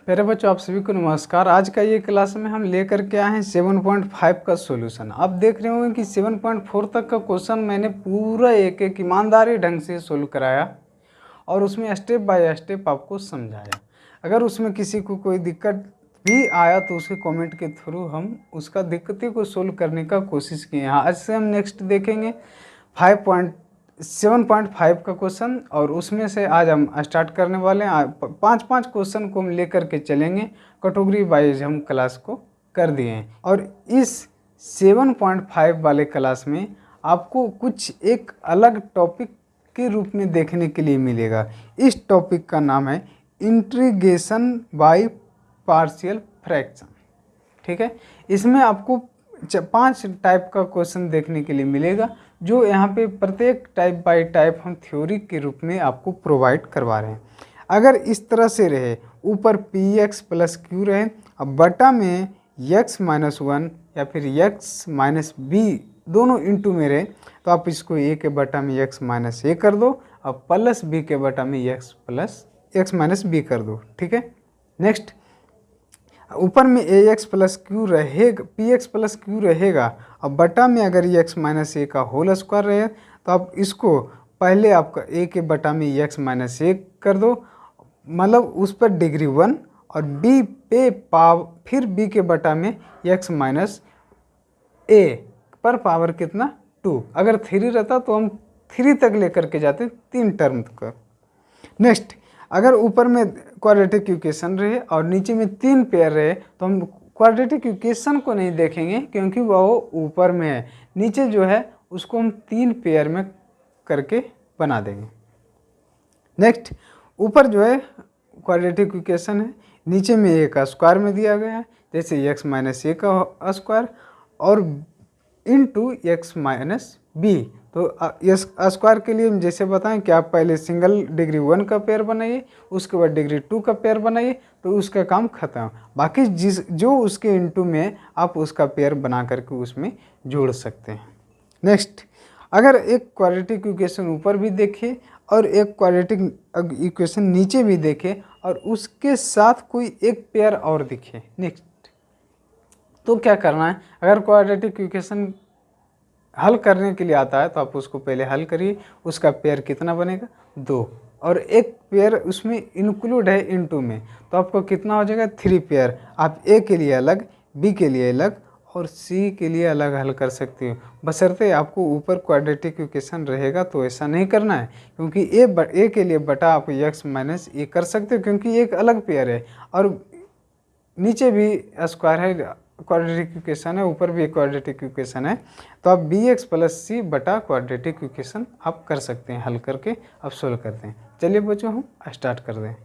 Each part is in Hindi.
प्यारे बच्चों, आप सभी को नमस्कार। आज का ये क्लास में हम लेकर के आए हैं 7.5 का सॉल्यूशन। आप देख रहे होंगे कि 7.4 तक का क्वेश्चन मैंने पूरा एक एक ईमानदारी ढंग से सोल्व कराया और उसमें स्टेप बाय स्टेप आपको समझाया। अगर उसमें किसी को कोई दिक्कत भी आया तो उसके कमेंट के थ्रू हम उसका दिक्कतें को सोल्व करने का कोशिश किए हैं। आज से हम नेक्स्ट देखेंगे 7.5 का क्वेश्चन और उसमें से आज हम स्टार्ट करने वाले हैं। 5 क्वेश्चन को हम लेकर के चलेंगे, कैटेगरी वाइज हम क्लास को कर दिए हैं। और इस 7.5 वाले क्लास में आपको कुछ एक अलग टॉपिक के रूप में देखने के लिए मिलेगा। इस टॉपिक का नाम है इंटीग्रेशन बाय पार्शियल फ्रैक्शन। ठीक है, इसमें आपको 5 टाइप का क्वेश्चन देखने के लिए मिलेगा, जो यहाँ पे प्रत्येक टाइप बाय टाइप हम थ्योरी के रूप में आपको प्रोवाइड करवा रहे हैं। अगर इस तरह से रहे, ऊपर px प्लस क्यू रहे और बटा में x-1 या फिर x-b दोनों इंटू में रहे, तो आप इसको a के बटा में x-a कर दो और प्लस b के बटा में x-b कर दो। ठीक है, नेक्स्ट ऊपर में ax प्लस क्यू रहेगा, px प्लस क्यू रहेगा और बटा में अगर x-a का होल स्क्वायर रहे तो आप इसको पहले आपका a के बटा में x-a कर दो, मतलब उस पर डिग्री 1 और b पे फिर b के बटा में x-a पर पावर कितना 2। अगर 3 रहता तो हम 3 तक लेकर के जाते 3 टर्म तक। नेक्स्ट, अगर ऊपर में क्वाड्रेटिक इक्वेशन रहे और नीचे में 3 पेयर रहे तो हम क्वाड्रेटिक इक्वेशन को नहीं देखेंगे क्योंकि वो ऊपर में है। नीचे जो है उसको हम 3 पेयर में करके बना देंगे। नेक्स्ट, ऊपर जो है क्वाड्रेटिक इक्वेशन है, नीचे में a का स्क्वायर में दिया गया है, जैसे x-a का स्क्वायर और इंटू x-b। तो इस स्क्वायर के लिए हम जैसे बताएं कि आप पहले सिंगल डिग्री 1 का पेयर बनाइए, उसके बाद डिग्री 2 का पेयर बनाइए, तो उसका काम खत्म। बाकी जो उसके इंटू में आप उसका पेयर बना करके उसमें जोड़ सकते हैं। नेक्स्ट, अगर एक क्वाड्रेटिक इक्वेशन ऊपर भी देखे और एक क्वाड्रेटिक इक्वेशन नीचे भी देखे और उसके साथ कोई एक पेयर और दिखे, नेक्स्ट तो क्या करना है। अगर क्वाड्रेटिक इक्वेशन हल करने के लिए आता है तो आप उसको पहले हल करिए, उसका पेयर कितना बनेगा 2 और एक पेयर उसमें इंक्लूड है इनटू में, तो आपको कितना हो जाएगा 3 पेयर। आप a के लिए अलग, b के लिए अलग और c के लिए अलग हल कर सकते हो, बशर्ते आपको ऊपर क्वाड्रेटिक इक्वेशन रहेगा तो ऐसा नहीं करना है, क्योंकि a के लिए बटा आप x-a कर सकते हो क्योंकि एक अलग पेयर है और नीचे भी स्क्वायर है, क्वाड्रेटिक इक्वेशन है, ऊपर भी एक क्वाड्रेटिक इक्वेशन है, तो आप bx प्लस c बटा क्वाड्रेटिक इक्वेशन आप कर सकते हैं, हल करके आप सोल्व करते हैं। चलिए बच्चों, हम स्टार्ट कर दें।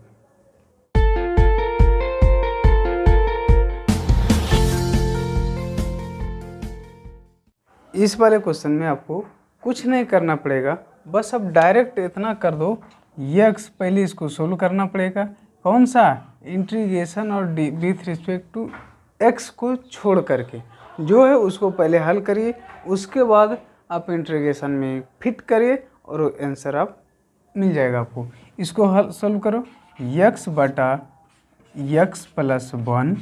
इस वाले क्वेश्चन में आपको कुछ नहीं करना पड़ेगा, बस अब डायरेक्ट इतना कर दो, x पहले इसको सोल्व करना पड़ेगा। कौन सा इंटीग्रेशन और विथ रिस्पेक्ट टू x को छोड़ करके जो है उसको पहले हल करिए, उसके बाद आप इंटीग्रेशन में फिट करिए और आंसर आप मिल जाएगा आपको। इसको हल सोल्व करो, x बटा x प्लस 1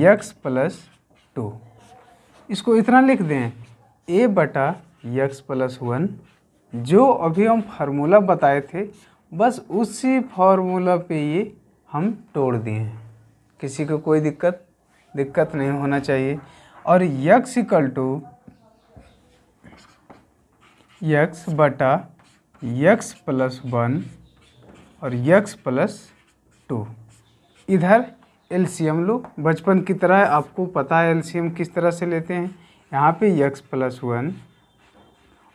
x प्लस 2, इसको इतना लिख दें a बटा x प्लस 1, जो अभी हम फार्मूला बताए थे बस उसी फार्मूला पे ये हम तोड़ दिए हैं। किसी को कोई दिक्कत नहीं होना चाहिए। और x इक्वल टू x बटा x प्लस 1 और x प्लस 2, इधर एलसीएम लो, बचपन की तरह आपको पता है एलसीएम किस तरह से लेते हैं। यहाँ पे x प्लस 1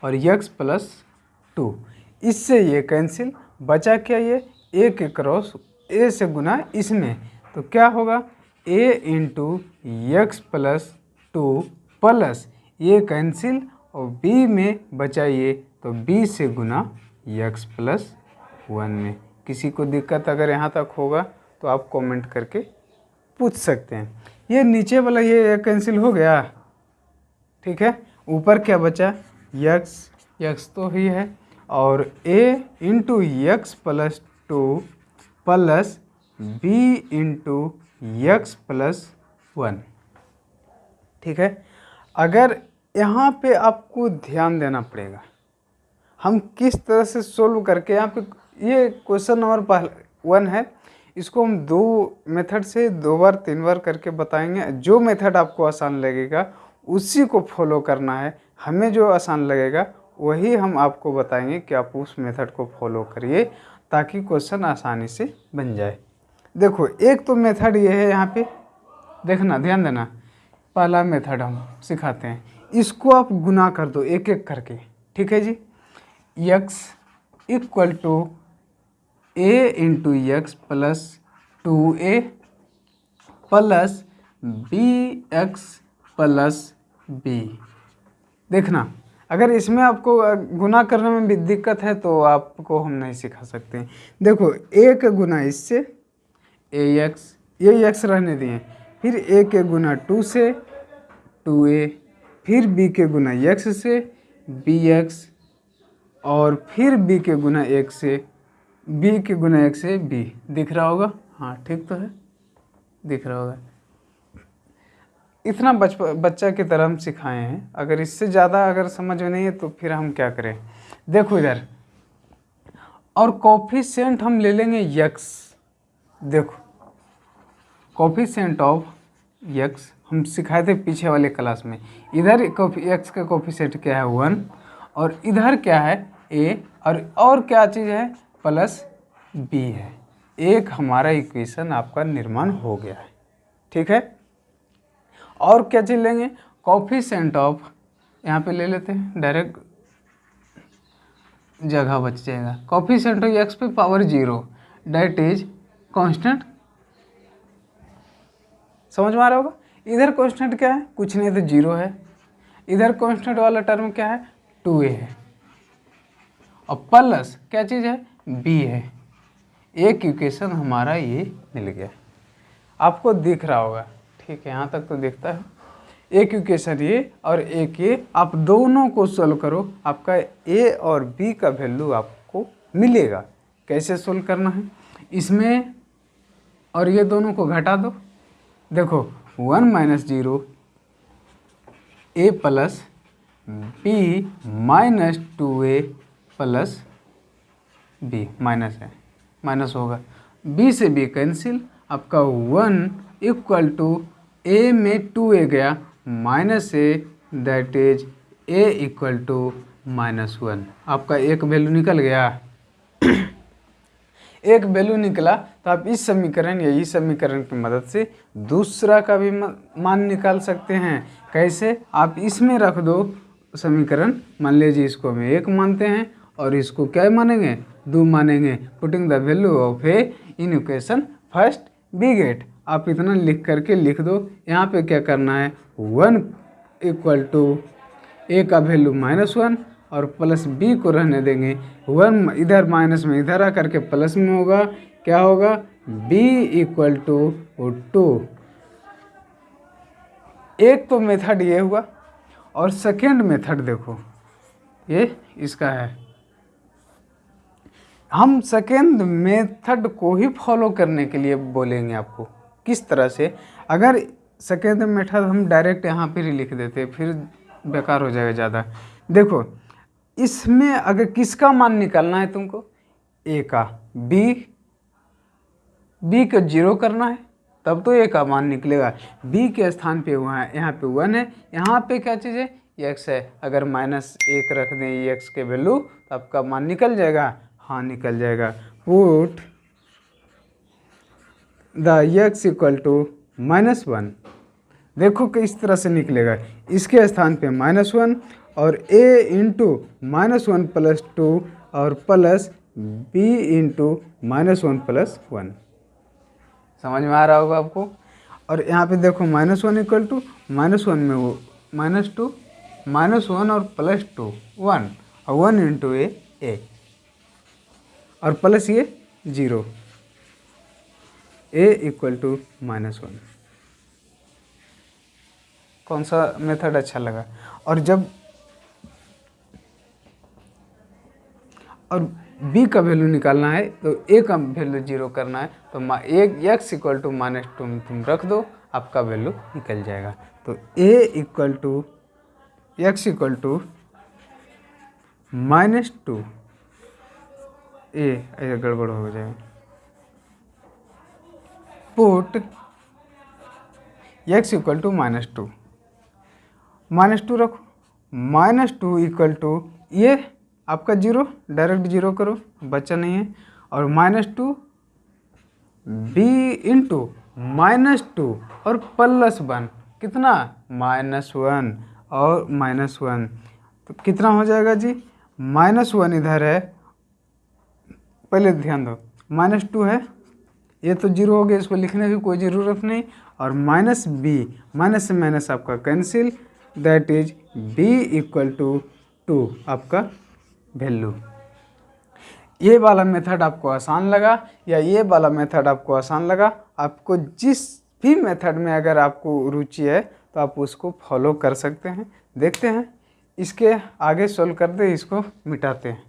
और x प्लस 2, इससे ये कैंसिल, बचा क्या, ये a के क्रॉस a से गुना इसमें, तो क्या होगा a into x plus 2 plus ये कैंसिल और b में बचा ये, तो b से गुना x प्लस 1 में। किसी को दिक्कत अगर यहाँ तक होगा तो आप कमेंट करके पूछ सकते हैं। ये नीचे वाला ये कैंसिल हो गया, ठीक है। ऊपर क्या बचा, x तो ही है और a into x plus 2 plus B into x plus 1। ठीक है, अगर यहाँ पे आपको ध्यान देना पड़ेगा हम किस तरह से सोल्व करके, यहाँ पे ये क्वेश्चन नंबर 1 है, इसको हम 2 मेथड से 2 बार 3 बार करके बताएंगे। जो मेथड आपको आसान लगेगा उसी को फॉलो करना है, हमें जो आसान लगेगा वही हम आपको बताएंगे कि आप उस मेथड को फॉलो करिए ताकि क्वेश्चन आसानी से बन जाए। देखो एक तो मेथड ये है, यहाँ पे देखना, ध्यान देना, पहला मेथड हम सिखाते हैं, इसको आप गुना कर दो एक एक करके। ठीक है जी, x equal to a into x plus 2a plus bx plus b। देखना, अगर इसमें आपको गुना करने में भी दिक्कत है तो आपको हम नहीं सिखा सकते। देखो a के गुना इससे ax, ये x रहने दिए, फिर a के गुना 2 से 2a, फिर b के गुना x से bx, और फिर b के गुना 1 से b के गुना 1 से b। दिख रहा होगा? हाँ ठीक तो है, दिख रहा होगा। इतना बच्चा की तरह हम सिखाए हैं, अगर इससे ज़्यादा अगर समझ में नहीं है तो फिर हम क्या करें। देखो इधर, और कोफिशिएंट हम ले लेंगे x। देखो कोफिशिएंट ऑफ x हम सिखाए थे पिछले वाले क्लास में। इधर x का कोफिशिएंट क्या है 1, और इधर क्या है a, और क्या चीज़ है प्लस b है। एक हमारा इक्वेशन आपका निर्माण हो गया है। ठीक है, और क्या चीज़ लेंगे, कोफिशिएंट ऑफ, यहाँ पे ले लेते हैं डायरेक्ट, जगह बच जाएगा। कोफिशिएंट ऑफ x पे पावर 0 डेट इज कांस्टेंट। समझ में आ रहा होगा? इधर कांस्टेंट क्या है, कुछ नहीं तो 0 है। इधर कांस्टेंट वाला टर्म क्या है 2a है, और प्लस क्या चीज़ है b है। एक इक्वेशन हमारा ये मिल गया, आपको दिख रहा होगा। ठीक है, यहाँ तक तो दिखता है। एक इक्वेशन ये और एक ये, आप दोनों को सोल्व करो, आपका a और b का वैल्यू आपको मिलेगा। कैसे सोल्व करना है, इसमें और ये दोनों को घटा दो। देखो 1 minus 0 a plus b minus 2a plus b, minus है, माइनस होगा, b से b कैंसिल, आपका 1 इक्वल टू a में 2a गया minus a, that is a equal to -1। आपका एक वैल्यू निकल गया। एक वैल्यू निकला तो आप इस समीकरण या इस समीकरण की मदद से दूसरा का भी मान निकाल सकते हैं। कैसे, आप इसमें रख दो समीकरण, मान लीजिए इसको हम 1 मानते हैं और इसको क्या मानेंगे 2 मानेंगे। Putting the value of a in equation first b get. आप इतना लिख करके लिख दो। यहाँ पे क्या करना है 1 इक्वल टू ए का वैल्यू -1 और प्लस b को रहने देंगे। 1 इधर माइनस में इधर आ करके प्लस में होगा, क्या होगा b इक्वल टू 2। एक तो मेथड ये हुआ, और सेकेंड मेथड देखो ये इसका है। हम सेकेंड मेथड को ही फॉलो करने के लिए बोलेंगे आपको किस तरह से। अगर सेकेंड मेथड हम डायरेक्ट यहाँ पर ही लिख देते फिर बेकार हो जाएगा ज़्यादा। देखो इसमें अगर किसका मान निकालना है तुमको, a का, b को 0 करना है तब तो a का मान निकलेगा। b के स्थान पे वहाँ यहाँ पे 1 है, यहाँ पे क्या चीज़ है x है। अगर -1 रख दें x के वैल्यू तो आपका मान निकल जाएगा। हाँ निकल जाएगा। Put the x equal to -1। देखो कि इस तरह से निकलेगा, इसके स्थान पे -1 और a इंटू -1 प्लस 2 और प्लस b इंटू -1 प्लस 1। समझ में आ रहा होगा आपको। और यहाँ पे देखो -1 इक्वल टू -1 में वो -2 -1 और प्लस 2 1 और 1 इंटू a और प्लस ये 0, a इक्वल टू -1। कौन सा मेथड अच्छा लगा। और बी का वैल्यू निकालना है तो ए का वैल्यू 0 करना है, तो x इक्वल टू -2 में तुम रख दो, आपका वैल्यू निकल जाएगा। तो A equal to x equal to -2, ए ऐसा गड़बड़ हो जाएगा, पुट x इक्वल टू -2, -2 रखो, -2 इक्वल टू ये आपका 0, डायरेक्ट 0 करो, बच्चा नहीं है, और -2 b इंटू -2 और +1 कितना -1 और -1, तो कितना हो जाएगा जी, -1 इधर है, पहले ध्यान दो, -2 है, ये तो 0 हो गया, इसको लिखने की कोई ज़रूरत नहीं, और -b, माइनस से माइनस आपका cancel, that is b equal to 2 आपका वैल्यू। ये वाला मेथड आपको आसान लगा या ये वाला मेथड आपको आसान लगा, आपको जिस भी मेथड में अगर आपको रुचि है तो आप उसको फॉलो कर सकते हैं। देखते हैं इसके आगे सोल्व करते हैं, इसको मिटाते हैं।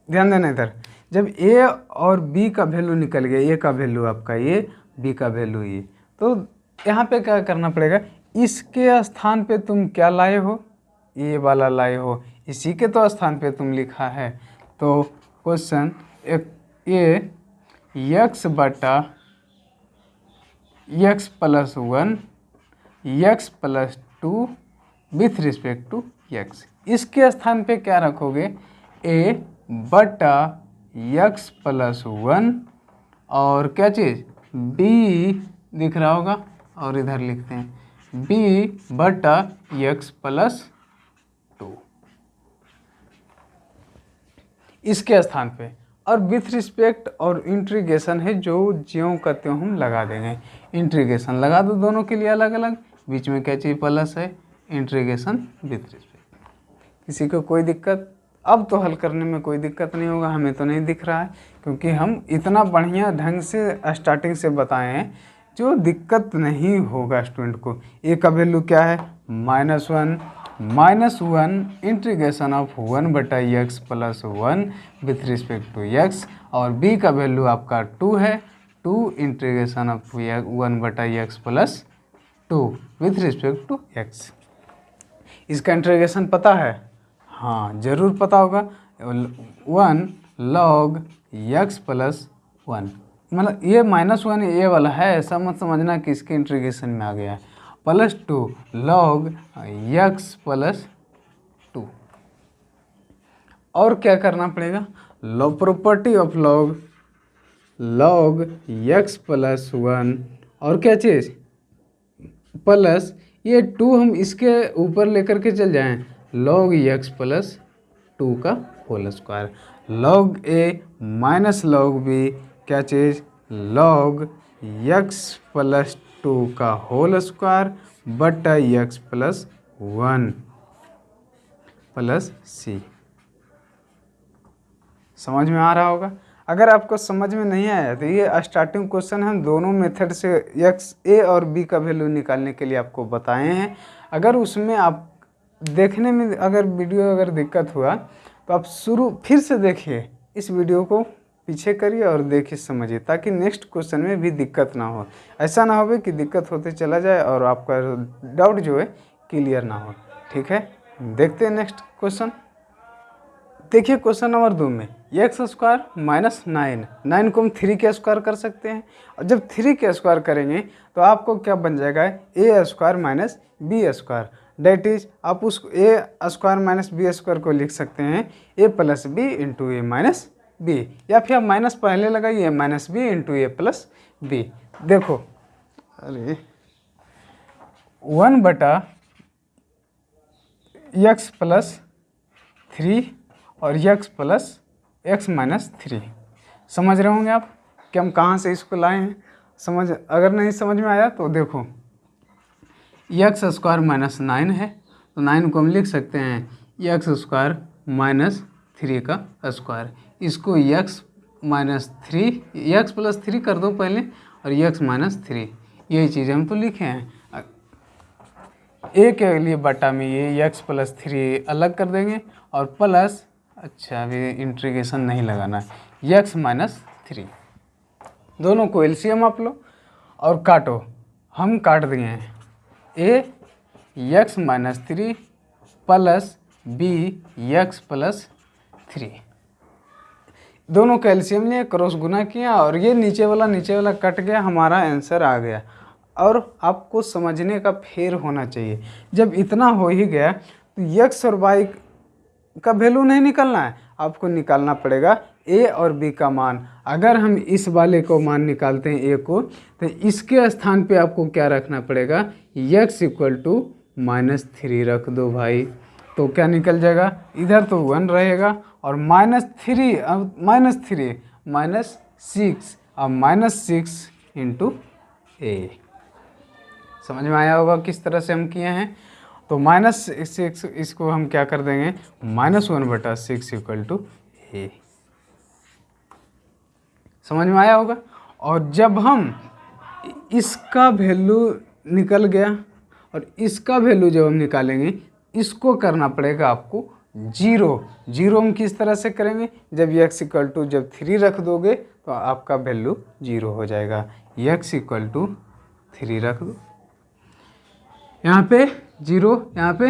ध्यान देना इधर, जब ए और बी का वैल्यू निकल गया, ए का वैल्यू आपका ये, बी का वैल्यू ये, तो यहाँ पे क्या करना पड़ेगा, इसके स्थान पे तुम क्या लाए हो, ये वाला लाए हो, इसी के तो स्थान पे तुम लिखा है। तो क्वेश्चन ये x बटा x plus 1 x plus 2 with respect to x, इसके स्थान पे क्या रखोगे, a बटा x प्लस 1 और क्या चीज़ b दिख रहा होगा, और इधर लिखते हैं b बटा x प्लस 2 इसके स्थान पे, और विथ रिस्पेक्ट और इंट्रीगेशन है, जो ज्यों का त्यों हम लगा देंगे, इंट्रीगेशन लगा दो दोनों के लिए अलग अलग, बीच में क्या चीज़ प्लस है, इंट्रीगेशन विथ रिस्पेक्ट। किसी को कोई दिक्कत, अब तो हल करने में कोई दिक्कत नहीं होगा, हमें तो नहीं दिख रहा है, क्योंकि हम इतना बढ़िया ढंग से स्टार्टिंग से बताए हैं जो दिक्कत नहीं होगा स्टूडेंट को। ए का वैल्यू क्या है, -1 इंटीग्रेशन ऑफ 1 बटा x plus 1 with respect to x, और b का वैल्यू आपका 2 है, 2 इंटीग्रेशन ऑफ 1 बटा x plus 2 with respect to x। इसका इंटीग्रेशन पता है, हाँ जरूर पता होगा, 1 log x प्लस 1, मतलब ये -1 ये वाला है, ऐसा मत समझना कि इसके इंटीग्रेशन में आ गया है, प्लस 2 log x प्लस 2। और क्या करना पड़ेगा, property of log x plus 1 और क्या चीज़ प्लस ये 2 हम इसके ऊपर लेकर के चल जाएं, log x प्लस 2 का whole square, log a minus log b क्या चीज़ log x प्लस 2 का होल स्क्वायर बटा x प्लस 1 प्लस c। समझ में आ रहा होगा। अगर आपको समझ में नहीं आया तो ये स्टार्टिंग क्वेश्चन हम दोनों मेथड से ए और बी का वैल्यू निकालने के लिए आपको बताए हैं। अगर उसमें आप देखने में अगर वीडियो अगर दिक्कत हुआ तो आप फिर से देखिए, इस वीडियो को पीछे करिए और देखिए समझिए, ताकि नेक्स्ट क्वेश्चन में भी दिक्कत ना हो। ऐसा ना हो कि दिक्कत होते चला जाए और आपका डाउट जो है क्लियर ना हो। ठीक है, देखते हैं नेक्स्ट क्वेश्चन। देखिए क्वेश्चन नंबर 2 में x स्क्वायर माइनस 9 को हम 3 के स्क्वायर कर सकते हैं, और जब 3 के स्क्वायर करेंगे तो आपको क्या बन जाएगा, A square minus B square, that is आप उस A square minus B square को लिख सकते हैं A plus B into A minus B, या फिर आप माइनस पहले लगाइए minus B into A plus B. देखो अरे 1 बटा x प्लस 3 और x प्लस x माइनस 3, समझ रहे होंगे आप कि हम कहाँ से इसको लाए हैं। अगर नहीं समझ में आया तो देखो, x स्क्वायर माइनस 9 है तो 9 को हम लिख सकते हैं x स्क्वायर माइनस 3 का स्क्वायर, इसको x माइनस 3 x प्लस 3 कर दो पहले, और x माइनस 3, यही चीज़ें हम तो लिखे हैं। a के लिए बटा में ये x प्लस 3 अलग कर देंगे, और प्लस अच्छा अभी इंटीग्रेशन नहीं लगाना है। x माइनस 3, दोनों को एलसीएम आप लो और काटो। हम काट दिए हैं a x minus 3 plus b x plus 3, दोनों का एलसीएम लिए क्रॉस गुना किया और ये नीचे वाला कट गया, हमारा आंसर आ गया। और आपको समझने का फेर होना चाहिए, जब इतना हो ही गया तो x और y का वैल्यू नहीं निकालना है, आपको निकालना पड़ेगा a और b का मान। अगर हम इस वाले को मान निकालते हैं a को, तो इसके स्थान पे आपको क्या रखना पड़ेगा, x इक्वल टू -3 रख दो भाई, तो क्या निकल जाएगा, इधर तो 1 रहेगा और -3 अब -3 -6 अब -6 इंटू a। समझ में आया होगा किस तरह से हम किए हैं। तो -6 इसको हम क्या कर देंगे, -1/6 इक्वल टू a। समझ में आया होगा। और जब हम इसका वैल्यू निकल गया और इसका वैल्यू जब हम निकालेंगे, इसको करना पड़ेगा आपको 0 हम किस तरह से करेंगे, जब x इक्वल टू जब 3 रख दोगे तो आपका वैल्यू 0 हो जाएगा। x इक्वल टू 3 रख दो, यहाँ पे 0, यहाँ पे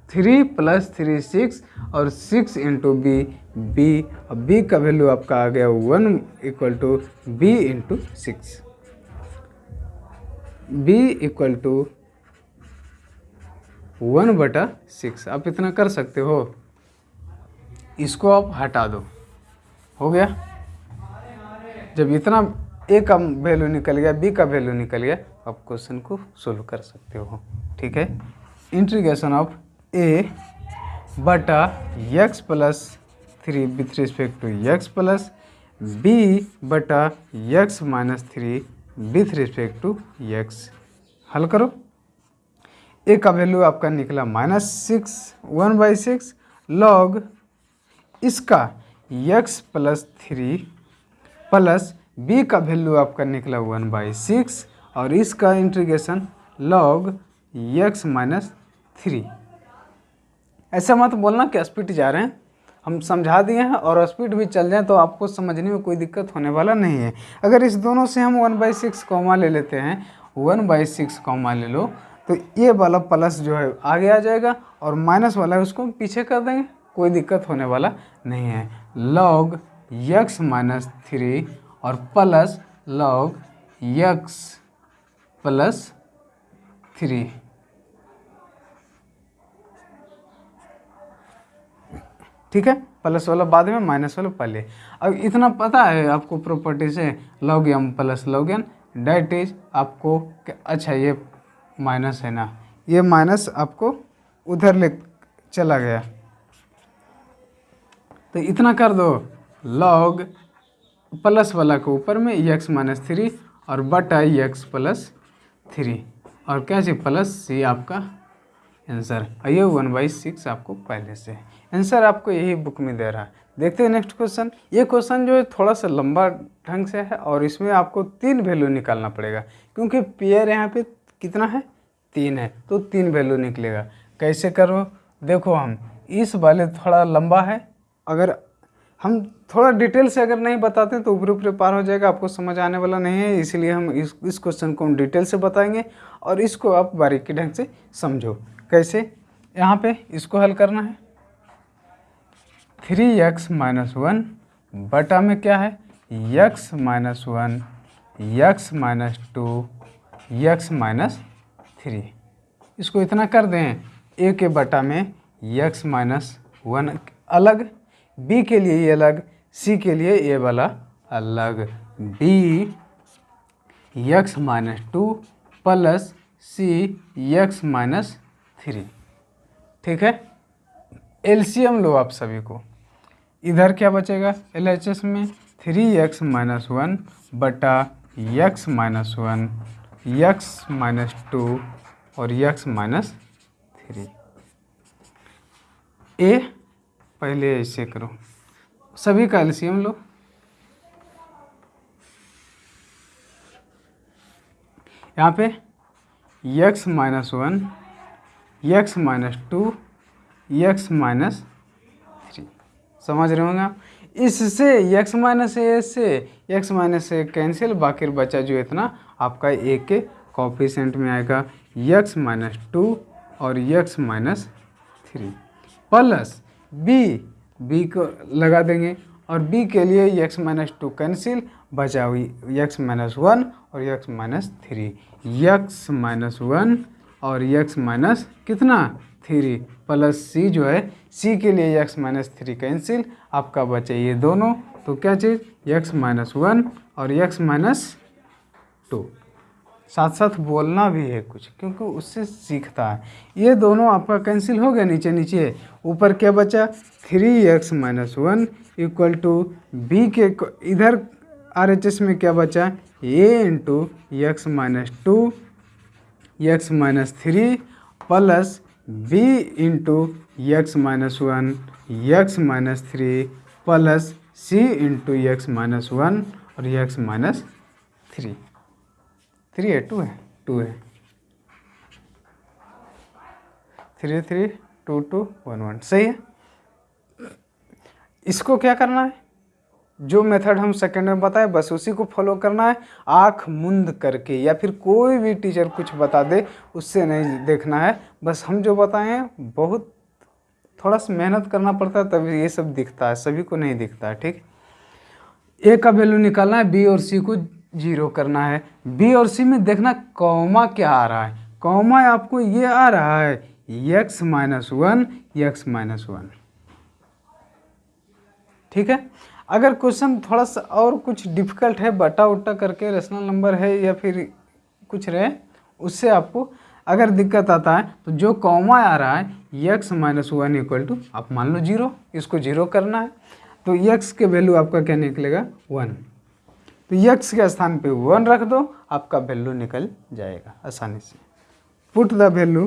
3 + 3 6 और 6 इंटू b, अब b का वैल्यू आपका आ गया 1 equal to b into 6, b equal to 1/6। आप इतना कर सकते हो, इसको आप हटा दो, हो गया। जब इतना a का वैल्यू निकल गया, b का वैल्यू निकल गया, आप क्वेश्चन को सोल्व कर सकते हो। ठीक है, इंटीग्रेशन ऑफ a बटा x plus 3 with respect to x plus b बटा x minus 3 with respect to x। हल करो। a का वैल्यू आपका निकला -6 1/6 लॉग इसका x प्लस 3 प्लस b का वैल्यू आपका निकला 1/6 और इसका इंटीग्रेशन लॉग x माइनस 3। ऐसा मत बोलना कि स्पीड जा रहे हैं, हम समझा दिए हैं और स्पीड भी चल जाए तो आपको समझने में कोई दिक्कत होने वाला नहीं है। अगर इस दोनों से हम 1/6 कॉमा ले लेते हैं, 1/6 कॉमा ले लो, तो ये वाला प्लस जो है आगे आ जाएगा और माइनस वाला है उसको पीछे कर देंगे, कोई दिक्कत होने वाला नहीं है। लॉग x माइनस 3 और प्लस लॉग x प्लस 3। ठीक है, प्लस वाला बाद में, माइनस वाला पहले। अब इतना पता है आपको प्रॉपर्टी से, log m plus log n that is आपको, अच्छा ये माइनस है ना, ये माइनस आपको उधर ले चला गया, तो इतना कर दो, लॉग प्लस वाला को ऊपर में x माइनस 3 और बटा x प्लस 3 और क्या चाहिए प्लस c आपका आंसर। ये 1/6 आपको पहले से आंसर आपको यही बुक में दे रहा है। देखते हैं नेक्स्ट क्वेश्चन। ये क्वेश्चन जो है थोड़ा सा लंबा ढंग से है और इसमें आपको 3 वैल्यू निकालना पड़ेगा, क्योंकि पेयर यहाँ पे कितना है, 3 है, तो 3 वैल्यू निकलेगा। कैसे करो, देखो हम इस वाले थोड़ा लंबा है, अगर हम थोड़ा डिटेल से अगर नहीं बताते हैं तो ऊपर ऊपर पार हो जाएगा, आपको समझ आने वाला नहीं है, इसलिए हम इस क्वेश्चन को हम डिटेल से बताएंगे और इसको आप बारीकी ढंग से समझो। कैसे, यहाँ पे इसको हल करना है, 3x माइनस 1 बटा में क्या है, x minus 1 x minus 2 x minus 3। इसको इतना कर दें, a के बटा में x माइनस 1 अलग, b के लिए ये अलग, c के लिए ये वाला अलग, b x minus 2 plus c x minus 3। ठीक है, एलसीएम लो आप सभी को, इधर क्या बचेगा LHS में 3x माइनस 1 बटा x माइनस 1 x माइनस 2 और x माइनस 3। ए पहले ऐसे करो, सभी का एलसीएम लो, यहाँ पे x minus 1 x minus 2 x minus 3। समझ रहे होंगे आप। इससे x माइनस ए से x माइनस ए कैंसिल, बाकी बचा जो इतना आपका a के कोफिशिएंट में आएगा x माइनस 2 और x माइनस 3 प्लस b को लगा देंगे और b के लिए x माइनस 2 कैंसिल, बचा हुई x माइनस 1 और x माइनस 3, x माइनस 1 और x माइनस कितना 3 प्लस c जो है c के लिए x माइनस 3 कैंसिल, आपका बचे ये दोनों, तो क्या चीज़ x माइनस 1 और x माइनस 2। साथ साथ बोलना भी है कुछ क्योंकि उससे सीखता है। ये दोनों आपका कैंसिल हो गया, नीचे नीचे ऊपर क्या बचा 3x minus 1 equal to b के इधर RHS में क्या बचा a into x minus 2 x minus 3 plus b into x minus 1 x minus 3 plus c into x minus 1 और x माइनस 3 है 2 है 3 3 2 2 1 1 सही है। इसको क्या करना है, जो मेथड हम सेकंड में बताए बस उसी को फॉलो करना है, आँख मूंद करके, या फिर कोई भी टीचर कुछ बता दे उससे नहीं देखना है, बस हम जो बताए हैं बहुत थोड़ा सा मेहनत करना पड़ता है तभी ये सब दिखता है, सभी को नहीं दिखता है। ठीक, ए का वैल्यू निकालना है, बी और सी को जीरो करना है। बी और सी में देखना कॉमा क्या आ रहा है, कॉमा आपको ये आ रहा है x माइनस 1 x माइनस 1। ठीक है, अगर क्वेश्चन थोड़ा सा और कुछ डिफिकल्ट है, बटा उटा करके रेशनल नंबर है या फिर कुछ रहे, उससे आपको अगर दिक्कत आता है तो जो कॉमा आ रहा है x माइनस 1 इक्वल टू आप मान लो 0, इसको 0 करना है तो x के वैल्यू आपका क्या निकलेगा 1, तो x के स्थान पे 1 रख दो, आपका वैल्यू निकल जाएगा आसानी से। Put the value,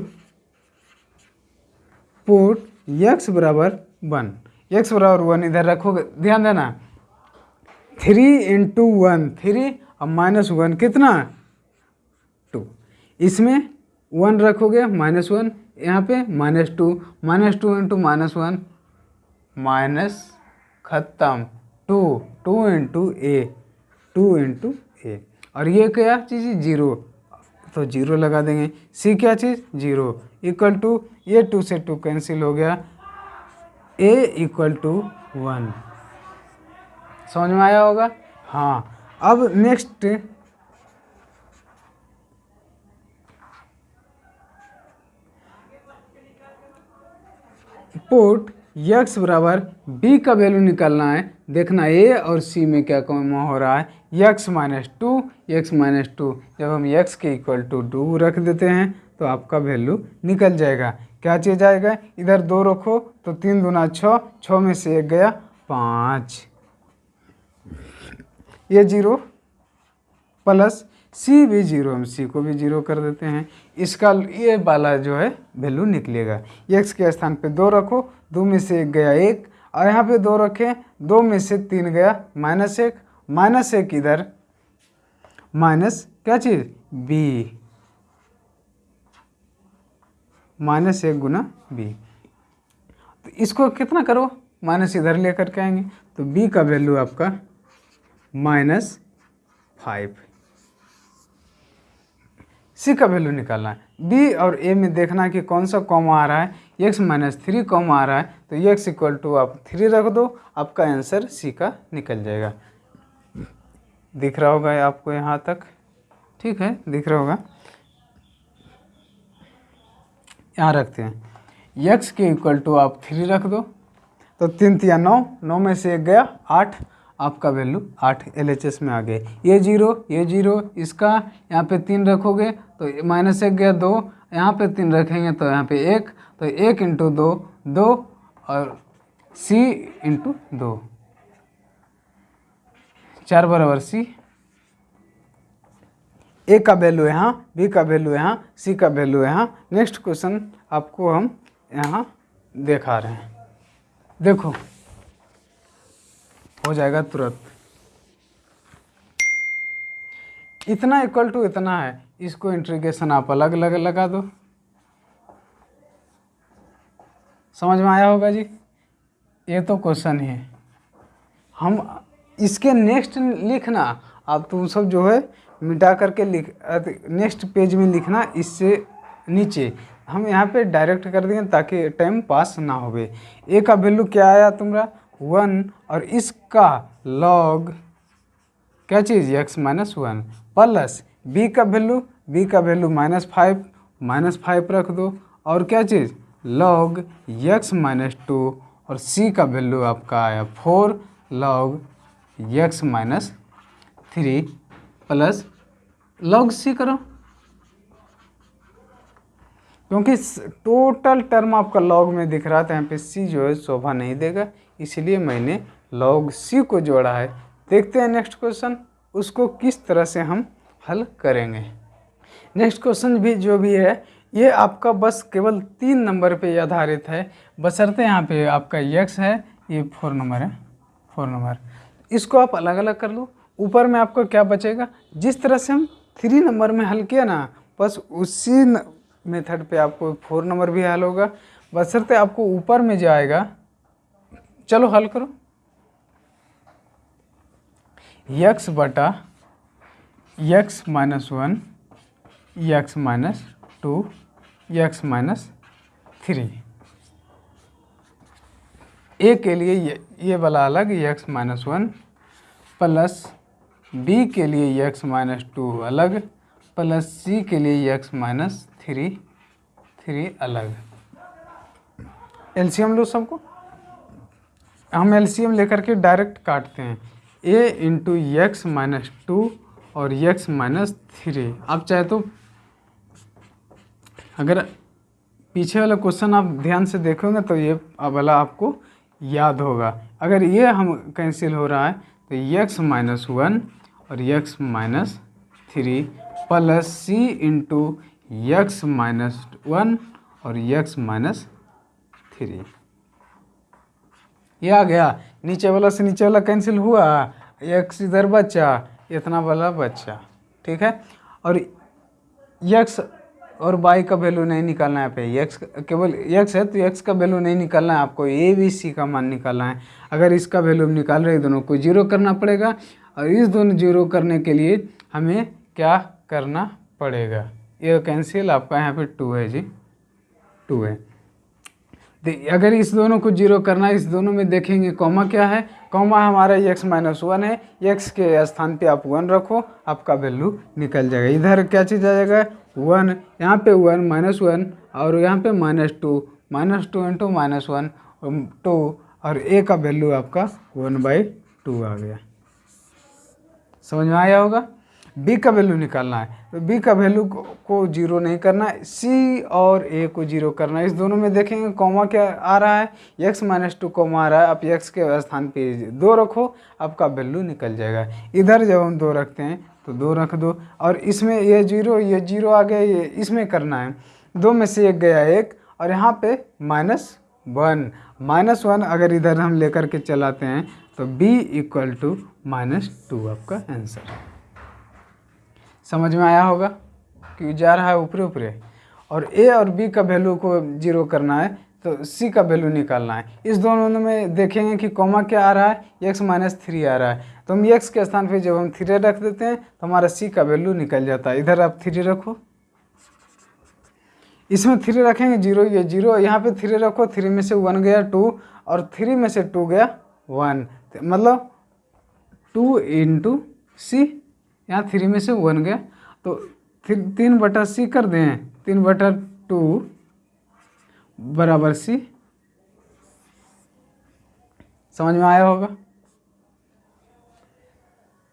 put x बराबर 1, x बराबर 1 इधर रखोगे, ध्यान देना 3 इंटू 1 3 और माइनस 1 कितना 2, इसमें 1 रखोगे माइनस 1, यहाँ पे माइनस 2 इंटू माइनस 1 माइनस खत्म 2 इंटू ए और ये क्या चीज़ 0, तो 0 लगा देंगे। सी क्या चीज़ 0 इक्वल टू ये 2 से 2 कैंसिल हो गया, a इक्वल टू 1। समझ में आया होगा। हाँ, अब नेक्स्ट पुट x बराबर b का वैल्यू निकालना है, देखना a और c में क्या कॉमा हो रहा है, x माइनस 2 जब हम x के इक्वल टू 2 रख देते हैं तो आपका वैल्यू निकल जाएगा। क्या चीज़ आएगा, इधर 2 रखो तो 3 दूना 6, 6 में से 1 गया 5, ये 0 प्लस सी भी 0, हम सी को भी 0 कर देते हैं, इसका ये वाला जो है वैल्यू निकलेगा। x के स्थान पे 2 रखो, 2 में से 1 गया 1 और यहाँ पे 2 रखें, 2 में से 3 गया -1 इधर माइनस क्या चीज़ b, -1 गुना b, तो इसको कितना करो माइनस इधर लेकर के आएंगे तो b का वैल्यू आपका -5। सी का वैल्यू निकालना है, बी और ए में देखना है कि कौन सा कॉमा आ रहा है, x माइनस 3 कॉमा आ रहा है तो x इक्वल टू आप 3 रख दो, आपका आंसर सी का निकल जाएगा। दिख रहा होगा आपको यहाँ तक, ठीक है, दिख रहा होगा। यहाँ रखते हैं x के इक्वल टू आप 3 रख दो, तो 3 3 9, 9 में से 1 गया 8, आपका वैल्यू 8 LHS में आ गए। ये 0 इसका यहाँ पे 3 रखोगे तो -1 गया 2, यहाँ पे 3 रखेंगे तो यहाँ पे 1, तो 1 इंटू 2 2 और c इंटू 2 4 बराबर c। ए का वैल्यू यहाँ, बी का वैल्यू यहाँ, सी का वैल्यू यहाँ। नेक्स्ट क्वेश्चन आपको हम यहाँ दिखा रहे हैं, देखो हो जाएगा तुरंत। इतना इक्वल टू इतना है, इसको इंटीग्रेशन आप अलग अलग लगा दो। समझ में आया होगा जी। ये तो क्वेश्चन है, हम इसके नेक्स्ट लिखना, आप तुम सब जो है मिटा करके लिख नेक्स्ट पेज में लिखना, इससे नीचे हम यहाँ पे डायरेक्ट कर देंगे ताकि टाइम पास ना होवे। ए का वैल्यू क्या आया तुम्हारा 1, और इसका लॉग क्या चीज़ x माइनस 1, प्लस b का वैल्यू -5 रख दो, और क्या चीज़ लॉग x माइनस 2, और c का वैल्यू आपका आया 4 log x minus 3 plus log c करो, क्योंकि टोटल टर्म आपका लॉग में दिख रहा था, यहाँ पे c जो है शोभा नहीं देगा, इसलिए मैंने लॉग c को जोड़ा है। देखते हैं नेक्स्ट क्वेश्चन, उसको किस तरह से हम हल करेंगे। नेक्स्ट क्वेश्चन भी जो भी है ये आपका बस केवल 3 नंबर पे आधारित है, बशर्ते यहाँ पे आपका x है, ये 4 नंबर है, 4 नंबर, इसको आप अलग अलग कर लो। ऊपर में आपको क्या बचेगा, जिस तरह से हम 3 नंबर में हल किया ना, बस उसी मेथड पे आपको 4 नंबर भी हल होगा, बशर्ते आपको ऊपर में जाएगा। चलो हल करो, x बटा x minus 1, x minus 2, x minus 3, ए के लिए ये वाला अलग x माइनस 1, प्लस बी के लिए x माइनस 2 अलग, प्लस सी के लिए x माइनस 3 अलग। एलसीएम लो सबको, हम एलसीएम लेकर के डायरेक्ट काटते हैं, a इंटू एक्स माइनस 2 और x माइनस 3। आप चाहे तो अगर पीछे वाला क्वेश्चन आप ध्यान से देखोगे तो ये वाला आपको याद होगा। अगर ये हम कैंसिल हो रहा है तो x माइनस 1 और x माइनस 3 प्लस सी इंटू एक्स माइनस 1 और x माइनस 3, ये आ गया। नीचे वाला से नीचे वाला कैंसिल हुआ, x इधर बचा, इतना वाला बचा, ठीक है। और x और y का वैल्यू नहीं निकालना है, पे x केवल x है तो x का वैल्यू नहीं निकालना है, आपको a b c का मान निकालना है। अगर इसका वैल्यू निकाल रहे दोनों को जीरो करना पड़ेगा, और इस दोनों जीरो करने के लिए हमें क्या करना पड़ेगा, ये कैंसिल, आपका यहाँ पे 2 है जी, 2 है। अगर इस दोनों को जीरो करना है, इस दोनों में देखेंगे कॉमा क्या है, कॉमा हमारा x माइनस 1 है, x के स्थान पे आप 1 रखो, आपका वैल्यू निकल जाएगा। इधर क्या चीज़ आ जाएगा 1, यहाँ पे 1 माइनस 1 और यहाँ पे -2 इंटू -1 2, और a का वैल्यू आपका 1/2 आ गया। समझ में आया होगा। b का वैल्यू निकालना है, तो b का वैल्यू को जीरो नहीं करना है, c और a को जीरो करना है। इस दोनों में देखेंगे कॉमा क्या आ रहा है, x माइनस 2 कॉमा आ रहा है, आप x के स्थान पे 2 रखो, आपका वैल्यू निकल जाएगा। इधर जब हम 2 रखते हैं तो 2 रख दो, और इसमें ये जीरो आ गया, ये इसमें करना है, 2 में से 1 गया 1, और यहाँ पे -1 अगर इधर हम लेकर के चलाते हैं तो b इक्वल टू -2 आपका आंसर। समझ में आया होगा, क्यों जा रहा है ऊपरे ऊपरे। और a और b का वैल्यू को जीरो करना है तो c का वैल्यू निकालना है। इस दोनों में देखेंगे कि कॉमा क्या आ रहा है, x माइनस 3 आ रहा है, तो हम x के स्थान पे जब हम 3 रख देते हैं तो हमारा c का वैल्यू निकल जाता है। इधर आप 3 रखो, इसमें 3 रखेंगे, जीरो, ये जीरो, यहाँ पे 3 रखो, 3 में से 1 गया 2, और 3 में से 2 गया 1, मतलब 2 इंटू सी, यहाँ 3 में से 1 गया, तो 3/c कर दें, 3/2 बराबर c। समझ में आया होगा,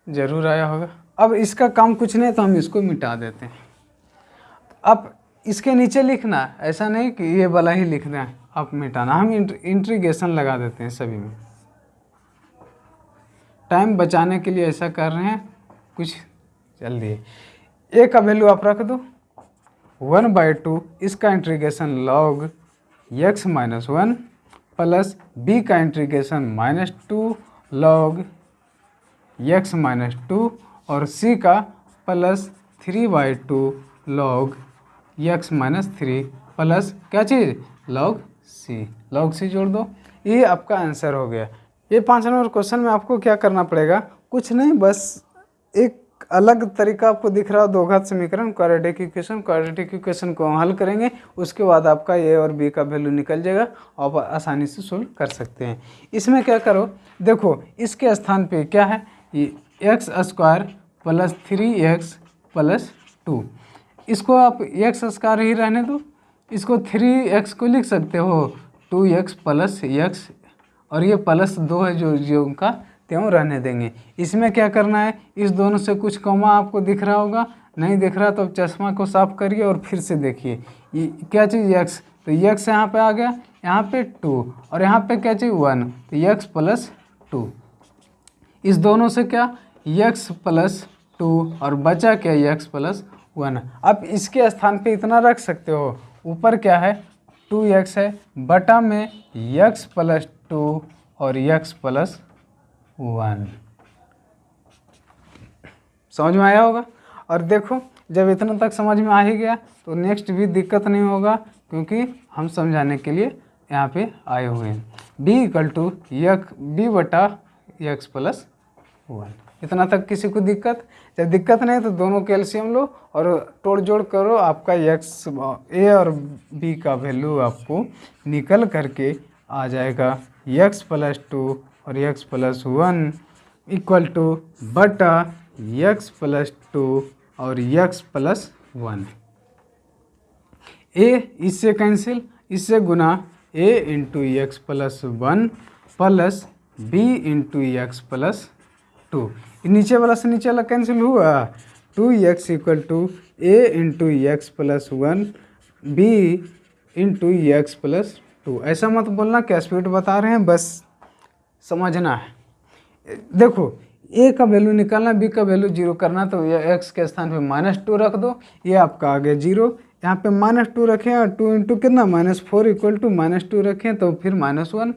जरूर आया होगा। अब इसका काम कुछ नहीं तो हम इसको मिटा देते हैं। अब इसके नीचे लिखना, ऐसा नहीं कि ये वाला ही लिखना है, आप मिटाना, हम इंट्रीगेशन लगा देते हैं सभी में, टाइम बचाने के लिए ऐसा कर रहे हैं कुछ जल्दी। a का वैल्यू आप रख दो 1/2, इसका integration log x minus 1 plus b का इंट्रीगेशन -2 लॉग x माइनस 2, और c का plus 3/2 log x minus 3 plus क्या चीज़ लॉग c जोड़ दो। ये आपका आंसर हो गया। ये 5 नंबर क्वेश्चन में आपको क्या करना पड़ेगा, कुछ नहीं, बस एक अलग तरीका आपको दिख रहा हो, दो घात समीकरण, क्वाड्रेटिक इक्वेशन को हल करेंगे, उसके बाद आपका ए और बी का वैल्यू निकल जाएगा, आप आसानी से सोल्व कर सकते हैं। इसमें क्या करो, देखो इसके स्थान पे क्या है, ये x square plus 3x plus 2, इसको आप एक्स स्क्वायर ही रहने दो, इसको 3x को लिख सकते हो 2x प्लस x, और ये प्लस 2 है जो उनका त्यों रहने देंगे। इसमें क्या करना है, इस दोनों से कुछ कॉमा आपको दिख रहा होगा, नहीं दिख रहा तो अब चश्मा को साफ करिए और फिर से देखिए, ये क्या चीज़ x, तो x यहाँ पे आ गया, यहाँ पे 2 और यहाँ पे क्या चीज़ 1, तो x प्लस 2, इस दोनों से क्या x प्लस 2 और बचा क्या x प्लस 1। अब इसके स्थान पे इतना रख सकते हो, ऊपर क्या है 2x है, बटा में x प्लस 2 और x प्लस 1, समझ में आया होगा। और देखो जब इतना तक समझ में आ ही गया तो नेक्स्ट भी दिक्कत नहीं होगा, क्योंकि हम समझाने के लिए यहाँ पे आए हुए हैं। b इक्वल टू b बटा x प्लस 1, इतना तक किसी को दिक्कत, जब दिक्कत नहीं तो दोनों के एलसीएम लो और तोड़ जोड़ करो, आपका a और b का वैल्यू आपको निकल करके आ जाएगा x प्लस 2 और x प्लस 1 इक्वल टू बटा x प्लस 2 और x प्लस 1। a इससे कैंसिल, इससे गुना a into x plus 1 plus b into x plus 2, नीचे वाला से नीचे वाला कैंसिल हुआ, 2x equal to a into x plus 1 b into x plus 2। ऐसा मत बोलना क्या स्पीड बता रहे हैं, बस समझना है। देखो a का वैल्यू निकालना, b का वैल्यू 0 करना, तो ये x के स्थान पे -2 रख दो, ये आपका आ गया 0, यहाँ पे -2 रखें और 2 इंटू कितना -4 इक्वल टू -2 रखें तो फिर -1,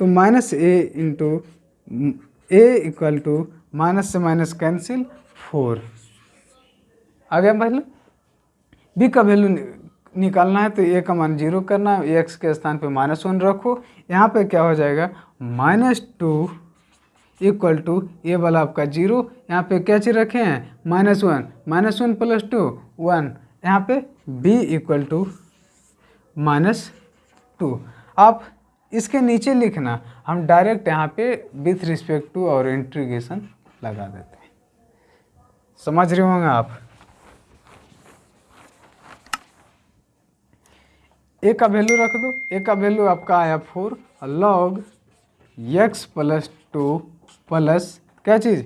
तो -a into a equal to minus से माइनस कैंसिल 4 आ गया। पहले b का वैल्यू निकालना है तो a का मान 0 करना, x के स्थान पे -1 रखो, यहाँ पे क्या हो जाएगा -2 इक्वल टू ये वाला आपका 0, यहाँ पे क्या चीज़ रखे हैं -1 प्लस 2 1, यहाँ पे b इक्वल टू -2। आप इसके नीचे लिखना, हम डायरेक्ट यहाँ पे विथ रिस्पेक्ट टू और इंटीग्रेशन लगा देते हैं, समझ रहे होंगे आप। a का वैल्यू रख दो, a का वैल्यू आपका आया 4 लॉग x प्लस 2 प्लस क्या चीज़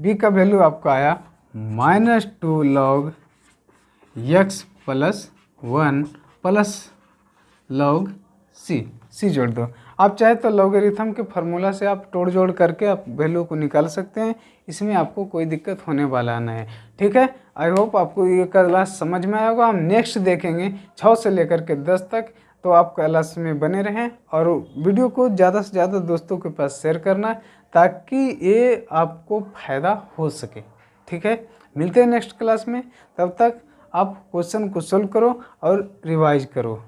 b का वैल्यू आपका आया -2 log x plus 1 plus log c जोड़ दो। आप चाहे तो लॉगरिथम के फार्मूला से आप तोड़ जोड़ करके आप वैल्यू को निकाल सकते हैं, इसमें आपको कोई दिक्कत होने वाला नहीं है, ठीक है। आई होप आपको ये क्लास समझ में आया होगा। हम नेक्स्ट देखेंगे 6 से लेकर के 10 तक, तो आप क्लास में बने रहें और वीडियो को ज़्यादा से ज़्यादा दोस्तों के पास शेयर करना, ताकि ये आपको फ़ायदा हो सके, ठीक है। मिलते हैं नेक्स्ट क्लास में, तब तक आप क्वेश्चन को सोल्व करो और रिवाइज करो।